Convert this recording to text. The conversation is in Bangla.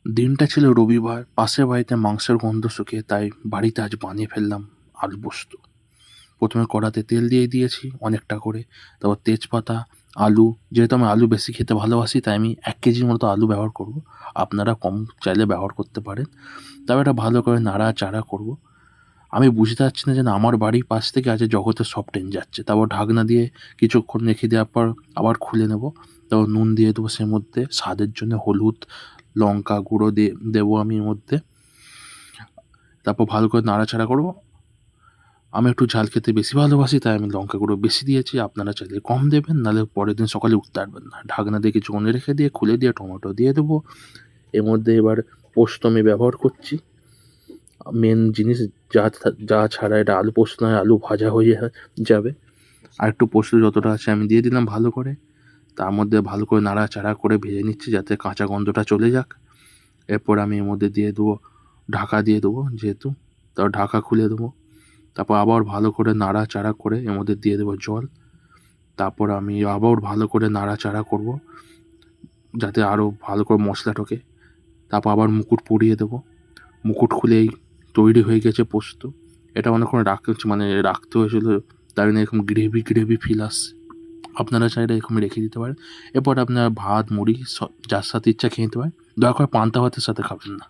দিনটা ছিল রবিবার, পাশের বাড়িতে মাংসের গন্ধ শুকে তাই বাড়িতে আজ বানিয়ে ফেললাম আলু পোস্ত। প্রথমে কড়াতে তেল দিয়ে দিয়েছি অনেকটা করে, তারপর তেজপাতা, আলু, যেহেতু আমি আলু বেশি খেতে ভালোবাসি তাই আমি ১ কেজির মতো আলু ব্যবহার করব। আপনারা কম চাইলে ব্যবহার করতে পারেন। তারপর এটা ভালো করে নাড়াচাড়া করব। আমি বুঝতে পারছি না যে আমার বাড়ির পাশ থেকে আজ জগতের সব ট্রেন যাচ্ছে। তারপর ঢাকনা দিয়ে কিছুক্ষণ রেখে দেওয়ার পর আবার খুলে নেব। তারপর নুন দিয়ে দেবো সের মধ্যে, স্বাদের জন্য হলুদ, লঙ্কা গুঁড়ো দেবো আমি এর মধ্যে। তারপর ভালো করে নাড়াচাড়া করব। আমি একটু ঝাল খেতে বেশি ভালোবাসি তাই আমি লঙ্কা গুঁড়ো বেশি দিয়েছি। আপনারা চাইলে কম দেবেন, নাহলে পরের দিন সকালে উঠতে পারবেন না। ঢাকনা দিয়ে কিছুক্ষণ রেখে দিয়ে খুলে দিয়ে টমেটো দিয়ে দেবো। এর মধ্যে এবার পোস্ত আমি ব্যবহার করছি। মেন জিনিস যা ছাড়া এটা আলু পোস্ত নয়, আলু ভাজা হয়ে যাবে। আর একটু পোস্ত যতটা আছে আমি দিয়ে দিলাম ভালো করে। তার মধ্যে ভালো করে নাড়াচাড়া করে ভেজে নিচ্ছি যাতে কাঁচা গন্ধটা চলে যাক। এরপর আমি এর মধ্যে দিয়ে দেবো, ঢাকা দিয়ে দেবো যেহেতু, তারপর ঢাকা খুলে দেবো। তারপর আবার ভালো করে নাড়াচাড়া করে এর মধ্যে দিয়ে দেবো জল। তারপর আমি আবার ভালো করে নাড়াচাড়া করব যাতে আরও ভালো করে মশলা ঢোকে। তারপর আবার মুকুট পুড়িয়ে দেবো। মুকুট খুলেই তৈরি হয়ে গেছে পোস্ত। এটা অনেকক্ষণ রাখতে হয়েছিল, তার জন্য এরকম গ্রেভি ফিল আসছে। আপনারা চাইলে এরকম রেখে দিতে পারেন। এরপর আপনারা ভাত, মুড়ি যার সাথে ইচ্ছা খেয়ে নিতে পারেন। দয়া করে পান্তা ভাতের সাথে খাবেন না।